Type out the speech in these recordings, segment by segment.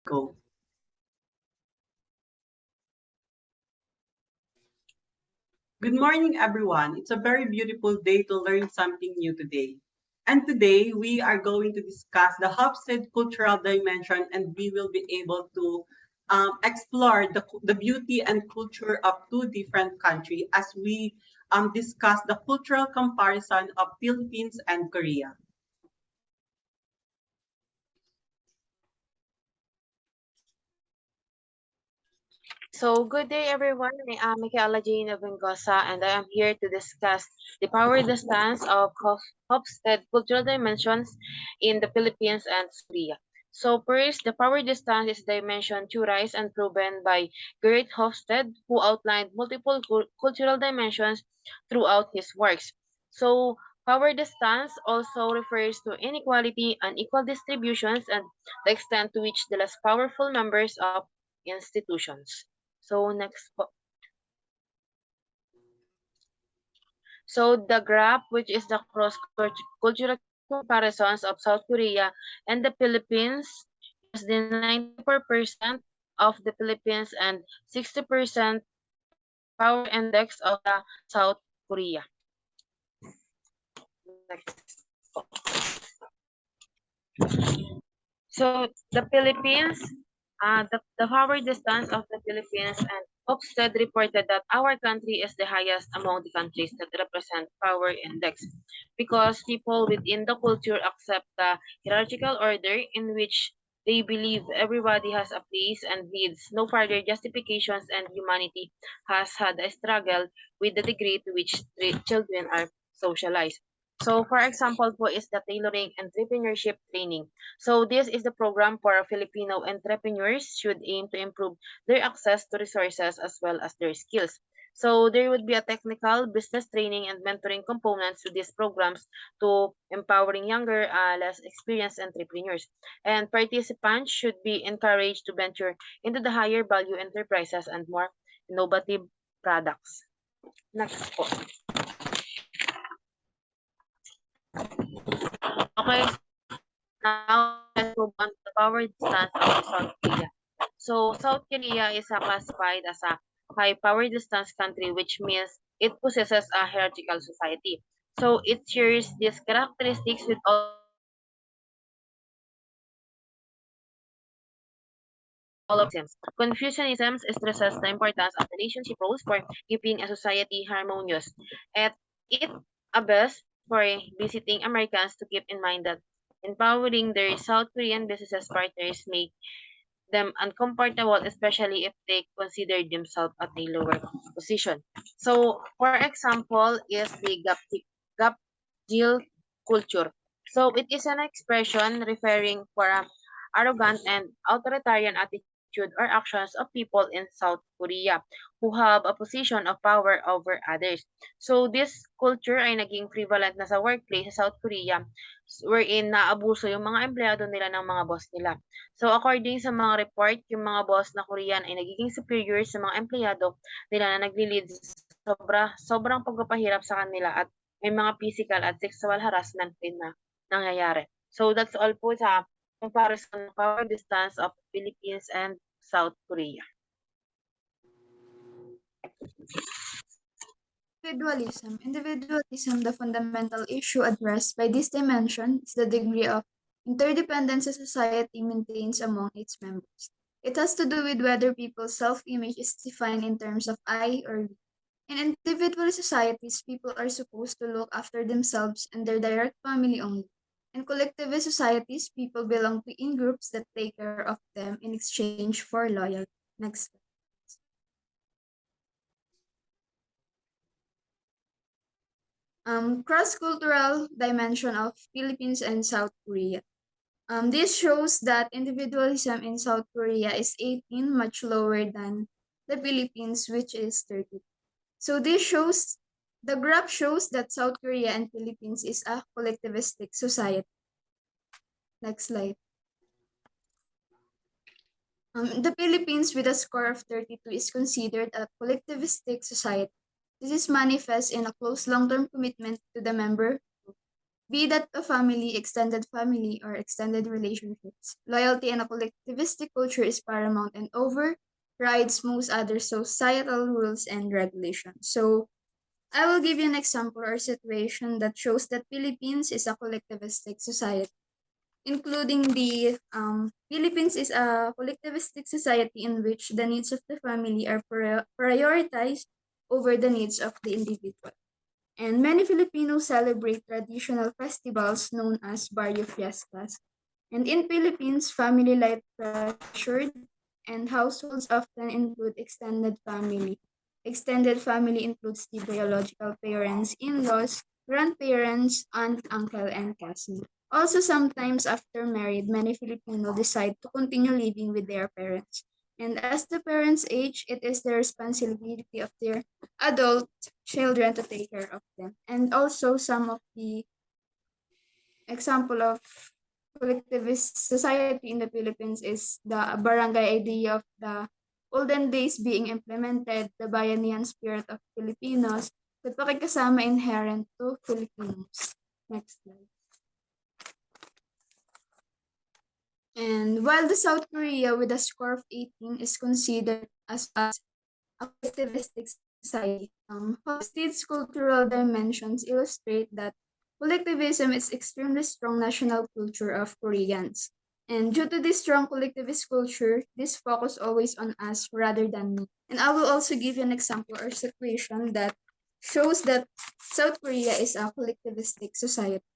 Go. Good morning, everyone. It's a very beautiful day to learn something new today. And today we are going to discuss the Hofstede cultural dimension, and we will be able to explore the beauty and culture of two different countries as we discuss the cultural comparison of Philippines and Korea. So, good day everyone. I am Michaela Avengoza, and I am here to discuss the power distance of Hofstede cultural dimensions in the Philippines and Korea. So, first, the power distance is dimension theorized and proven by Great Hofstede, who outlined multiple cultural dimensions throughout his works. So, power distance also refers to inequality, unequal distributions, and the extent to which the less powerful members of institutions. So next po. So the graph, which is the cross-cultural comparisons of South Korea and the Philippines, is the 94% of the Philippines and 60% power index of the South Korea. Next po. So the Philippines, the power distance of the Philippines and Hofstede reported that our country is the highest among the countries that represent power index because people within the culture accept the hierarchical order in which they believe everybody has a place and needs no further justifications, and humanity has had a struggle with the degree to which children are socialized. So, for example po is the tailoring entrepreneurship training. So this is the program for Filipino entrepreneurs should aim to improve their access to resources as well as their skills. So there would be a technical, business training, and mentoring components to these programs to empowering younger, less experienced entrepreneurs. And participants should be encouraged to venture into the higher value enterprises and more innovative products. Next po. Okay, now let's move on to the power distance of South Korea. So South Korea is classified as a high power distance country, which means it possesses a hierarchical society. So it shares these characteristics with all of Confucianism stresses the importance of relationship roles for keeping a society harmonious. And it abets for visiting Americans to keep in mind that empowering their South Korean business partners make them uncomfortable, especially if they consider themselves at a lower position. So, for example, is the gap deal culture. So, it is an expression referring for a arrogant and authoritarian attitude or actions of people in South Korea who have a position of power over others. So, this culture ay naging prevalent na sa workplace sa South Korea wherein naabuso yung mga empleyado nila ng mga boss nila. So according sa mga report, yung mga boss na Korean ay nagiging superior sa mga empleyado nila na nagli-lead sobrang pagpapahirap sa kanila at may mga physical at sexual harassment din na nangyayari. So that's all po sa comparison ng power distance of Philippines and South Korea. Individualism, the fundamental issue addressed by this dimension is the degree of interdependence a society maintains among its members. It has to do with whether people's self-image is defined in terms of I or we. In individual societies, people are supposed to look after themselves and their direct family only. In collectivist societies, people belong to in-groups that take care of them in exchange for loyalty. Next. Cross-cultural dimension of Philippines and South Korea. This shows that individualism in South Korea is 18, much lower than the Philippines, which is 30. So the graph shows that South Korea and Philippines is a collectivistic society. Next slide. The Philippines with a score of 32 is considered a collectivistic society. This is manifest in a close long-term commitment to the member group. be that a family, extended family, or extended relationships. Loyalty in a collectivistic culture is paramount and overrides most other societal rules and regulations. So, I will give you an example or situation that shows that Philippines is a collectivistic society, including the Philippines is a collectivistic society in which the needs of the family are prioritized over the needs of the individual. And many Filipinos celebrate traditional festivals known as barrio fiestas. And in Philippines, family life pressured and households often include extended family. Extended family includes the biological parents, in-laws, grandparents, aunt, uncle, and cousin. Also, sometimes after married, many Filipinos decide to continue living with their parents. And as the parents age, it is the responsibility of their adult children to take care of them. And also, some of the example of collectivist society in the Philippines is the barangay idea of the olden days being implemented, the bayanihan spirit of Filipinos, the pakikasama inherent to Filipinos. Next slide. And while the South Korea with a score of 18 is considered as a collectivistic society, Hofstede's cultural dimensions illustrate that collectivism is extremely strong national culture of Koreans. And due to this strong collectivist culture, this focus always on us rather than me. And I will also give you an example or situation that shows that South Korea is a collectivistic society.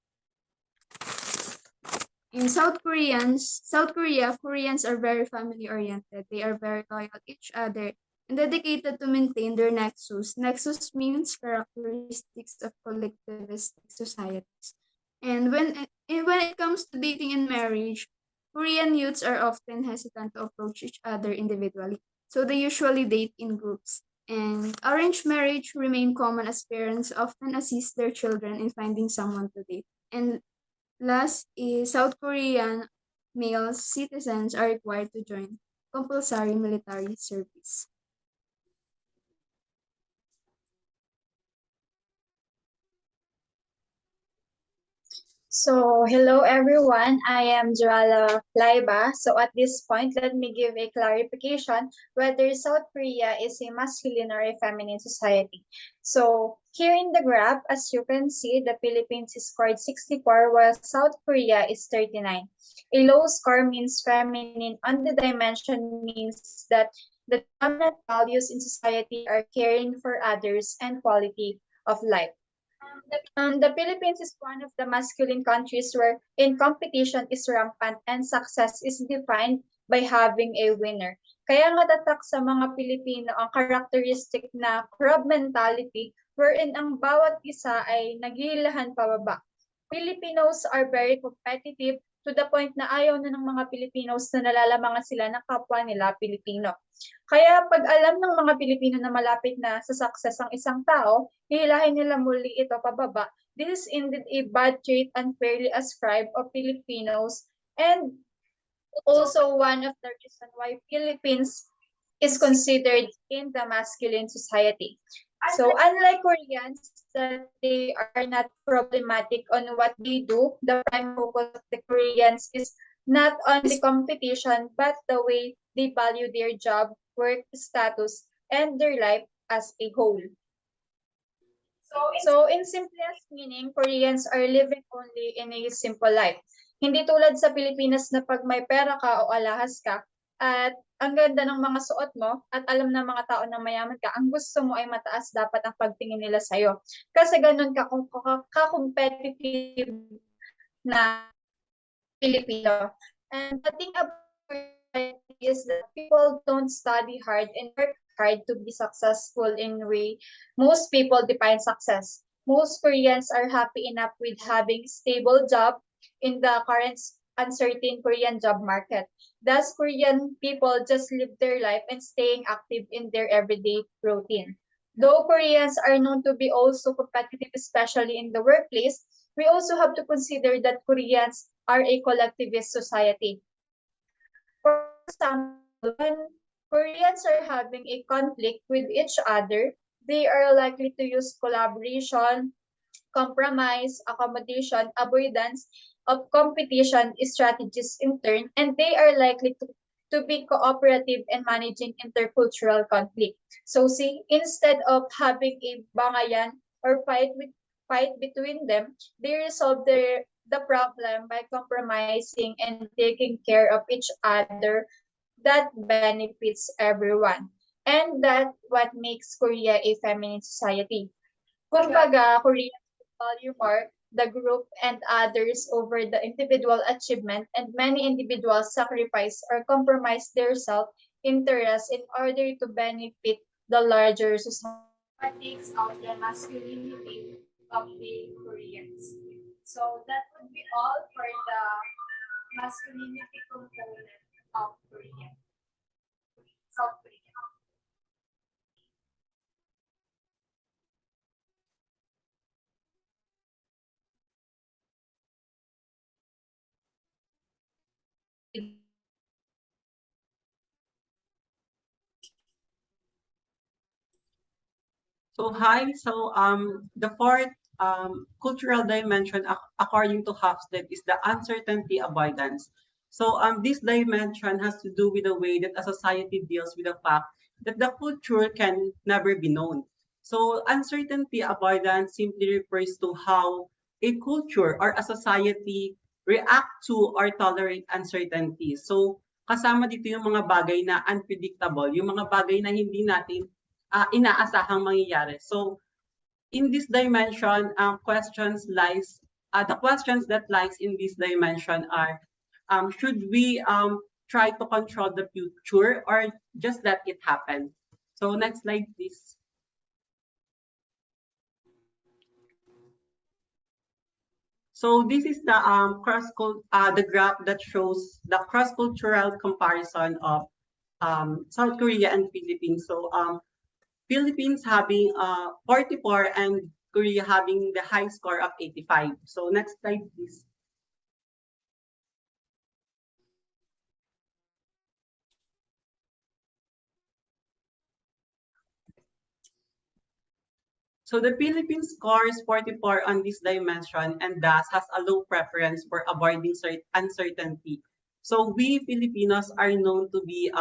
In South Korea, Koreans are very family oriented. They are very loyal to each other and dedicated to maintain their nexus. Nexus means characteristics of collectivistic societies. And when it comes to dating and marriage, Korean youths are often hesitant to approach each other individually. So they usually date in groups. And arranged marriage remain common as parents often assist their children in finding someone to date. And last is South Korean male citizens are required to join compulsory military service. So, hello everyone. I am Jowela Layba. So, at this point, let me give a clarification whether South Korea is a masculine or a feminine society. So, here in the graph, as you can see, the Philippines scored 64 while South Korea is 39. A low score means feminine on the dimension means that the dominant values in society are caring for others and quality of life. The Philippines is one of the masculine countries where in competition is rampant and success is defined by having a winner. Kaya nga tatak sa mga Pilipino ang characteristic na crab mentality wherein ang bawat isa ay naghihilahan pababa. Filipinos are very competitive to the point na ayaw na ng mga Filipinos na nalalamangan sila ng kapwa nila Pilipino. Kaya pag alam ng mga Pilipino na malapit na sa success ang isang tao, hihilahin nila muli ito pababa. This is indeed a bad trait unfairly ascribed of Filipinos and also one of the reasons why Philippines is considered in the masculine society. So unlike Koreans, that they are not problematic on what they do, the prime focus of the Koreans is not on the competition, but the way they value their job, work status, and their life as a whole. So in simplest meaning, Koreans are living only in a simple life. Hindi tulad sa Pilipinas na pag may pera ka o alahas ka, at ang ganda ng mga suot mo at alam ng mga tao na mayaman ka, ang gusto mo ay mataas dapat ang pagtingin nila sa'yo. Kasi ganun ka-competitive na Filipino. And the thing about society is that people don't study hard and work hard to be successful in a way most people define success. Most Koreans are happy enough with having stable job in the current uncertain Korean job market. Thus, Korean people just live their life and staying active in their everyday routine. Though Koreans are known to be also competitive, especially in the workplace, we also have to consider that Koreans are a collectivist society. For example, when Koreans are having a conflict with each other, they are likely to use collaboration, compromise, accommodation, avoidance of competition strategies in turn, and they are likely to be cooperative in managing intercultural conflict. So see, instead of having a bangayan or fight between them, they resolve the problem by compromising and taking care of each other that benefits everyone. And that what makes Korea a feminine society. Kumbaga, Korea value more the group and others over the individual achievement, and many individuals sacrifice or compromise their self-interest in order to benefit the larger society. What takes out the masculinity of the Koreans. So that would be all for the masculinity component of Korea, South Korea. So hi, the fourth cultural dimension according to Hofstede is the uncertainty avoidance. This dimension has to do with the way that a society deals with the fact that the culture can never be known. So uncertainty avoidance simply refers to how a culture or a society react to or tolerate uncertainty. So kasama dito yung mga bagay na unpredictable, yung mga bagay na hindi natin inaasahang mangyayari. So in this dimension, the questions that lies in this dimension are, should we try to control the future or just let it happen? So next slide, please. So this is the the graph that shows the cross-cultural comparison of South Korea and Philippines. So Philippines having 44 and Korea having the high score of 85. So next slide, please. So the Philippines scores 44 on this dimension and thus has a low preference for avoiding uncertainty. So we Filipinos are known to be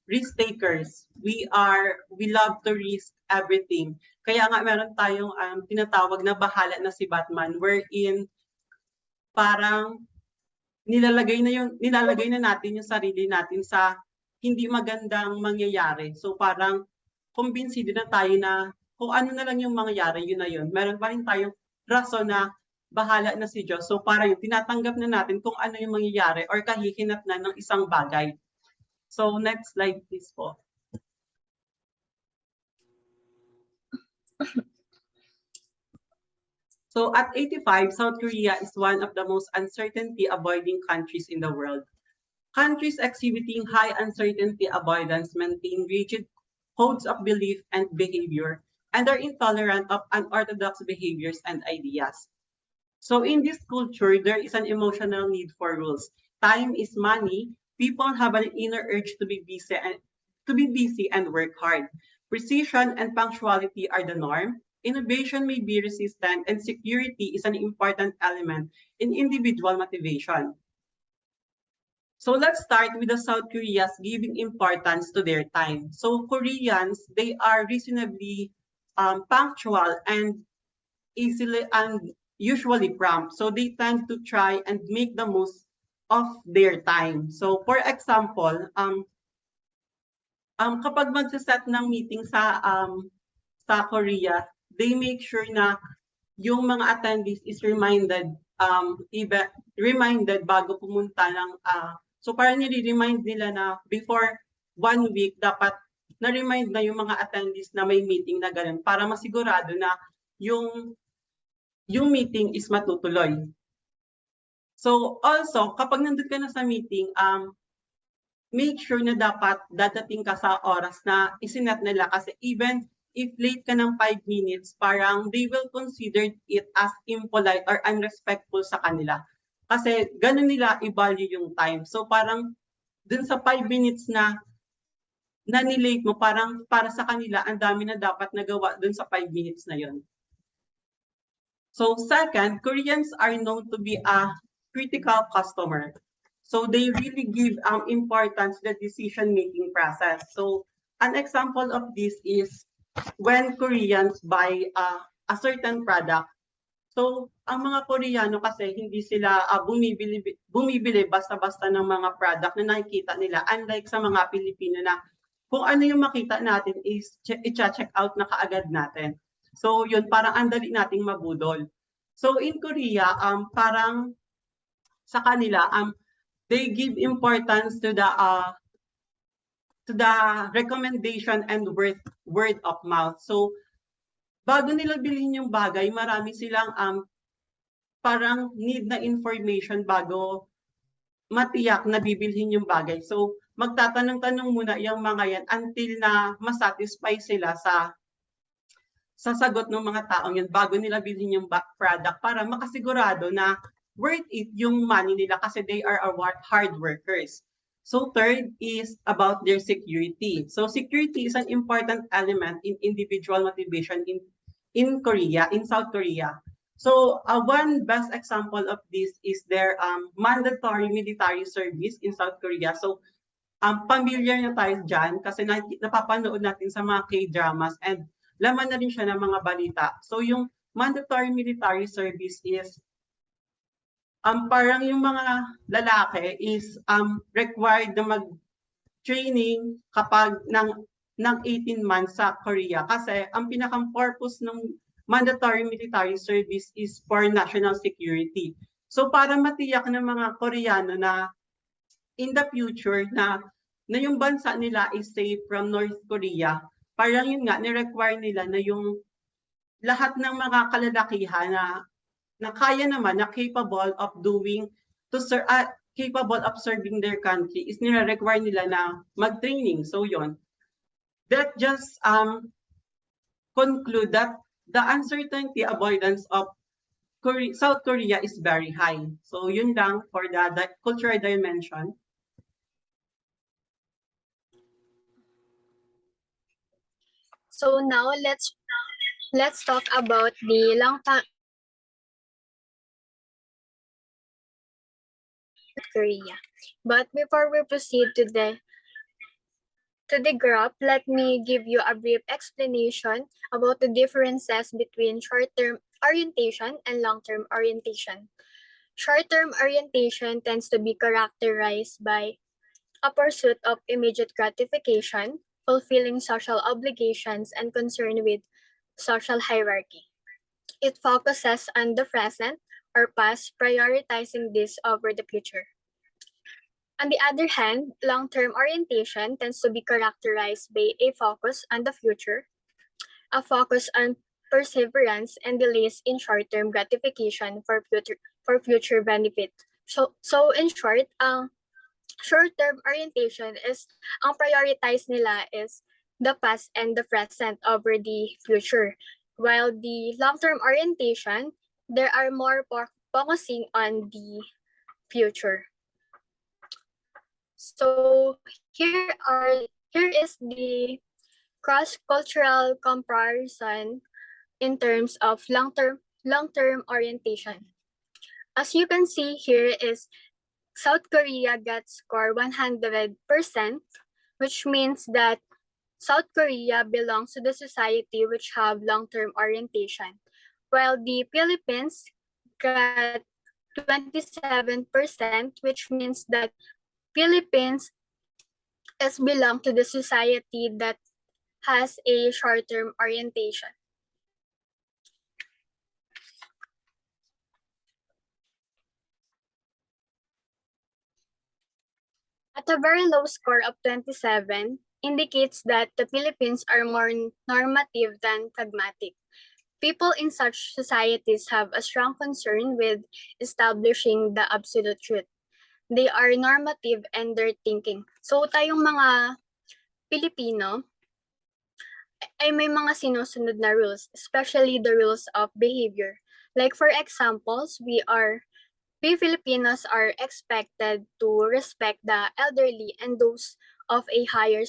risk takers. We love to risk everything. Kaya nga meron tayong tinatawag na bahala na si Batman, wherein parang nilalagay na natin yung sarili natin sa hindi magandang mangyayari. So parang kumbinsido na tayo na kung ano na lang yung mangyayari, yun na yun. Meron pa rin tayong rason na bahala na si Diyos. So parang yung tinatanggap na natin kung ano yung mangyayari or kahihinat na ng isang bagay. So next slide please po. So at 85, South Korea is one of the most uncertainty-avoiding countries in the world. Countries exhibiting high uncertainty avoidance maintain rigid codes of belief and behavior and are intolerant of unorthodox behaviors and ideas. So in this culture, there is an emotional need for rules. Time is money. People have an inner urge to be busy and work hard. Precision and punctuality are the norm. Innovation may be resistant, and security is an important element in individual motivation. So let's start with the South Koreans giving importance to their time. So Koreans, they are reasonably punctual and usually prompt. So they tend to try and make the most of their time. So for example, kapag magsaset ng meeting sa Korea, they make sure na yung mga attendees is reminded bago pumunta ng so parang nire-remind nila na before 1 week dapat na-remind na yung mga attendees na may meeting na ganun para masigurado na yung meeting is matutuloy. So also kapag nandun ka na sa meeting, make sure na dapat dadating ka sa oras na isinet nila kasi even if late ka ng 5 minutes, parang they will consider it as impolite or unrespectful sa kanila. Kasi ganun nila i-value yung time. So parang dun sa 5 minutes na nilate mo, parang para sa kanila, ang dami na dapat nagawa dun sa 5 minutes na yon. So second, Koreans are known to be a critical customer. So they really give importance to the decision-making process. So an example of this is when Koreans buy a certain product. So ang mga Koreano kasi hindi sila bumibili basta-basta ng mga product na nakikita nila, unlike sa mga Pilipino na kung ano yung makita natin is i-check out na kaagad natin. So yun, parang ang dali nating mabudol. So in Korea, parang sa kanila, they give importance to the recommendation and word of mouth. So bago nila bilhin yung bagay, marami silang parang need na information bago matiyak na bibilhin yung bagay. So magtatanong-tanong muna yung mga yan until na masatisfy sila sa sagot ng mga taong yun bago nila bilhin yung product para makasigurado na worth it yung money nila kasi they are hard workers. So third is about their security. So security is an important element in individual motivation in Korea, in South Korea. So one best example of this is their mandatory military service in South Korea. So familiar na tayo dyan kasi napapanood natin sa mga K-dramas and laman na rin siya ng mga balita. So yung mandatory military service is parang yung mga lalaki is required na mag-training kapag ng 18 months sa Korea kasi ang pinakang purpose ng mandatory military service is for national security. So para matiyak ng mga Koreano na in the future na yung bansa nila is safe from North Korea, parang yun nga, ni-require nila na yung lahat ng mga kalalakihan na kaya naman, na capable of capable of serving their country is nire-require nila na mag-training. So yun. That just conclude that the uncertainty avoidance of South Korea is very high. So yun lang for the cultural dimension. So now let's talk about the long-term Korea. But before we proceed to the graph, let me give you a brief explanation about the differences between short-term orientation and long-term orientation. Short-term orientation tends to be characterized by a pursuit of immediate gratification, fulfilling social obligations, and concern with social hierarchy. It focuses on the present or past, prioritizing this over the future. On the other hand, long-term orientation tends to be characterized by a focus on the future, a focus on perseverance, and delays in short-term gratification for future benefit. So in short, short-term orientation is ang prioritize nila is the past and the present over the future. While the long-term orientation, there are more focusing on the future. So here is the cross-cultural comparison in terms of long-term orientation. As you can see here is South Korea gets score 100%, which means that South Korea belongs to the society which have long-term orientation, while the Philippines got 27%, which means that Philippines is belong to the society that has a short-term orientation. At a very low score of 27 indicates that the Philippines are more normative than pragmatic. People in such societies have a strong concern with establishing the absolute truth. They are normative in their thinking. So tayong mga Pilipino ay may mga sinusunod na rules, especially the rules of behavior. Like for examples, we Filipinos are expected to respect the elderly and those of a higher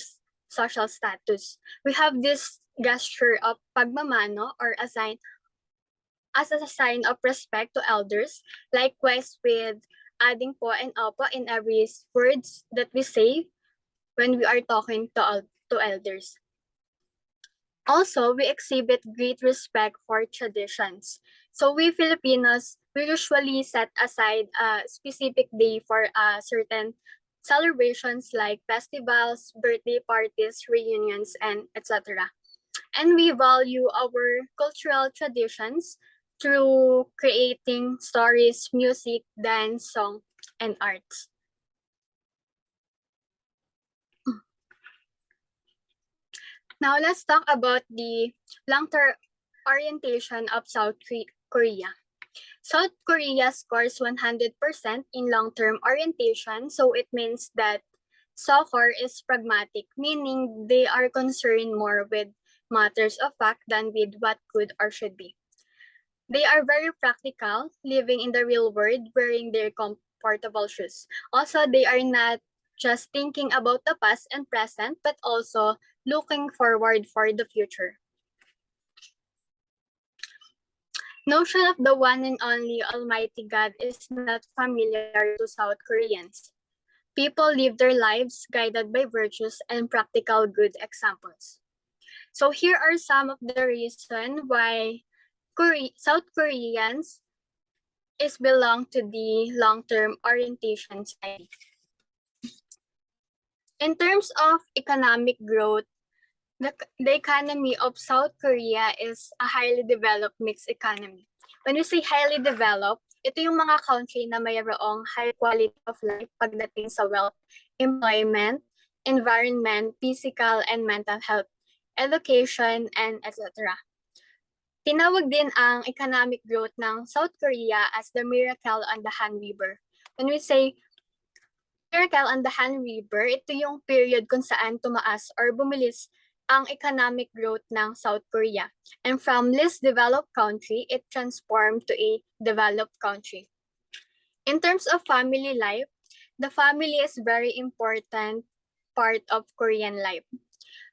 social status. We have this gesture of pagmamano or a sign as a sign of respect to elders. Likewise with adding po and opo in every words that we say when we are talking to elders. Also, we exhibit great respect for traditions. So we Filipinos, we usually set aside a specific day for certain celebrations like festivals, birthday parties, reunions, and etc. And we value our cultural traditions through creating stories, music, dance, song, and arts. Now let's talk about the long-term orientation of South Korea. South Korea scores 100% in long-term orientation, so it means that soccer is pragmatic, meaning they are concerned more with matters of fact than with what could or should be. They are very practical, living in the real world, wearing their comfortable shoes. Also, they are not just thinking about the past and present, but also looking forward for the future. Notion of the one and only Almighty God is not familiar to South Koreans. People live their lives guided by virtues and practical good examples. So here are some of the reasons why South Koreans is belong to the long-term orientation society. In terms of economic growth, the economy of South Korea is a highly developed mixed economy. When we say highly developed, ito yung mga country na mayroong high quality of life pagdating sa wealth, employment, environment, physical and mental health, education, and etc. Tinawag din ang economic growth ng South Korea as the miracle on the Han River. When we say miracle on the Han River, ito yung period kung saan tumaas or bumilis ang economic growth ng South Korea. And from least developed country, it transformed to a developed country. In terms of family life, the family is very important part of Korean life.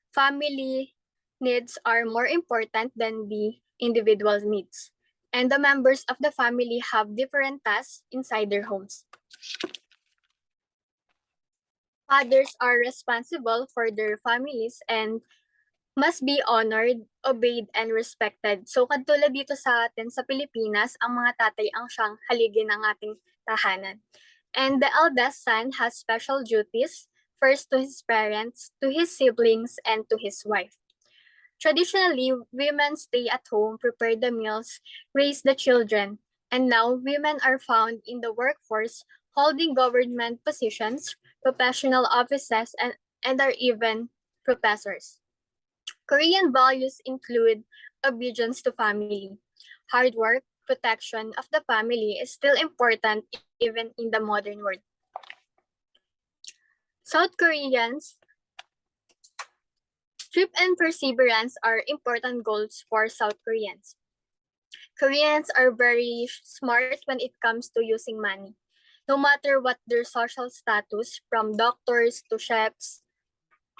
Family needs are more important than the individual needs. And the members of the family have different tasks inside their homes. Fathers are responsible for their families and must be honored, obeyed, and respected. So katulad dito sa atin sa Pilipinas, ang mga tatay ang siyang haligi ng ating tahanan. And the eldest son has special duties, first to his parents, to his siblings, and to his wife. Traditionally, women stay at home, prepare the meals, raise the children, and now women are found in the workforce, holding government positions, professional offices, and are even professors. Korean values include obedience to family. Hard work, protection of the family is still important even in the modern world. South Koreans, strength and perseverance are important goals for South Koreans. Koreans are very smart when it comes to using money. No matter what their social status, from doctors to chefs,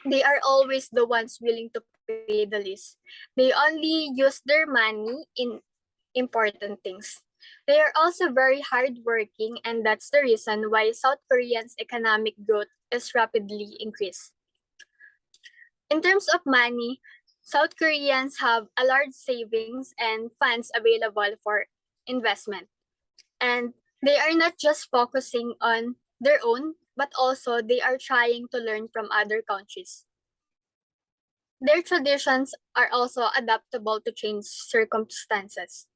they are always the ones willing to pay the least. They only use their money in important things. They are also very hardworking, and that's the reason why South Koreans' economic growth is rapidly increased. In terms of money, South Koreans have a large savings and funds available for investment. And they are not just focusing on their own, but also they are trying to learn from other countries. Their traditions are also adaptable to change circumstances.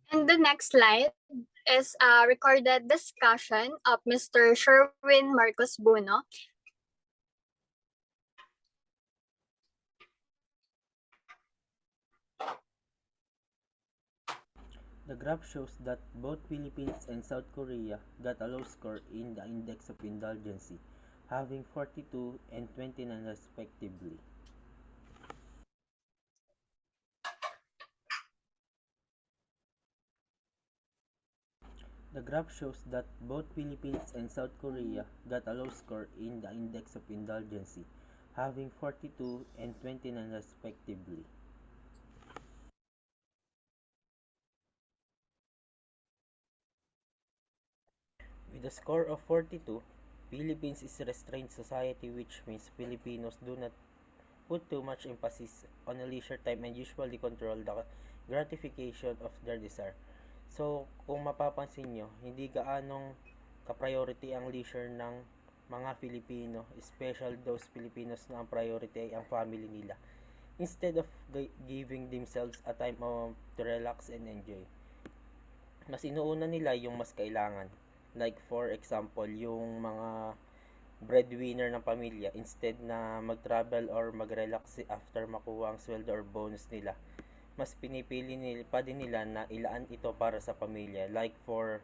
And the next slide is a recorded discussion of Mr. Cherwin Marcos Buno. The graph shows that both Philippines and South Korea got a low score in the Index of Indulgence, having 42 and 29 respectively. The graph shows that both Philippines and South Korea got a low score in the Index of Indulgence, having 42 and 29 respectively. With a score of 42, Philippines is a restrained society, which means Filipinos do not put too much emphasis on leisure time and usually control the gratification of their desire. So, kung mapapansin nyo, hindi gaanong ka-priority ang leisure ng mga Filipino, especially those Filipinos na ang priority ay ang family nila. Instead of giving themselves a time to relax and enjoy, mas inuuna nila yung mas kailangan. Like for example, yung mga breadwinner ng pamilya, instead na mag-travel or mag-relax after makuha ang sweldo or bonus nila, mas pinipili pa din nila na ilaan ito para sa pamilya, like for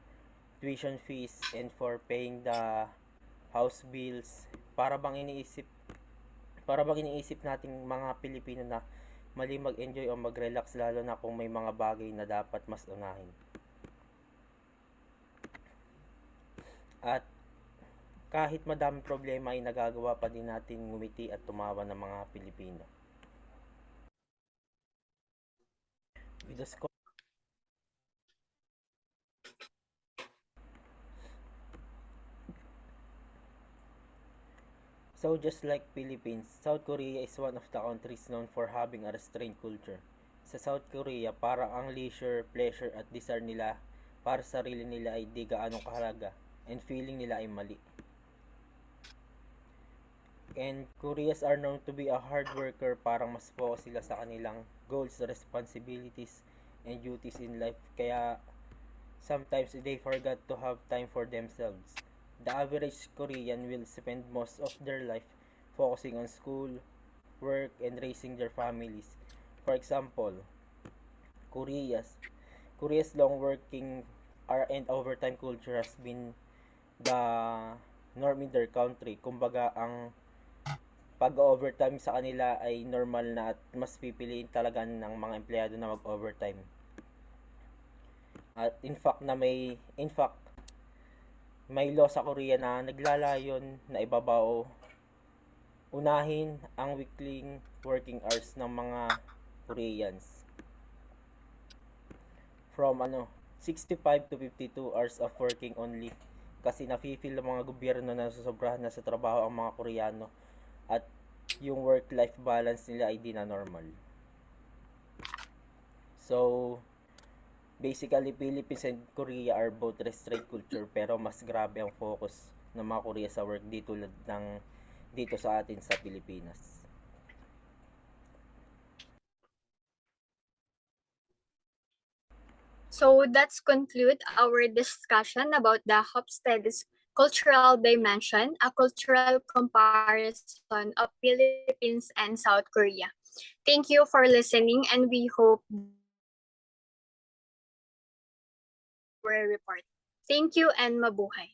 tuition fees and for paying the house bills. Para bang iniisip nating mga Pilipino na mali mag-enjoy o mag-relax, lalo na kung may mga bagay na dapat mas unahin. At kahit madaming problema ay nagagawa pa din natin ngumiti at tumawa ng mga Pilipino. With the score So just like Philippines, South Korea is one of the countries known for having a restrained culture. Sa South Korea, parang ang leisure, pleasure at desire nila para sa sarili nila ay di gaanong kahalaga and feeling nila ay mali. And Koreans are known to be a hard worker, parang mas focus sila sa kanilang goals, responsibilities, and duties in life. Kaya sometimes they forgot to have time for themselves. The average Korean will spend most of their life focusing on school, work, and raising their families. For example, Korea's long working and overtime culture has been the norm in their country. Kumbaga, ang pag-overtime sa kanila ay normal na at mas pipiliin talaga ng mga empleyado na mag-overtime. At in fact, may law sa Korea na naglalayon na unahin ang weekly working hours ng mga Koreans from 65 to 52 hours of working only, kasi nafe-feel ng mga gobyerno na nasusobrahan na sa trabaho ang mga Koreano at yung work-life balance nila ay di na normal. So, basically, Philippines and Korea are both restrained culture, pero mas grabe ang focus ng mga Korea sa work dito sa atin sa Pilipinas. So that's conclude our discussion about the Hofstede's cultural dimension, a cultural comparison of Philippines and South Korea. Thank you for listening, and we hope our report. Thank you and mabuhay.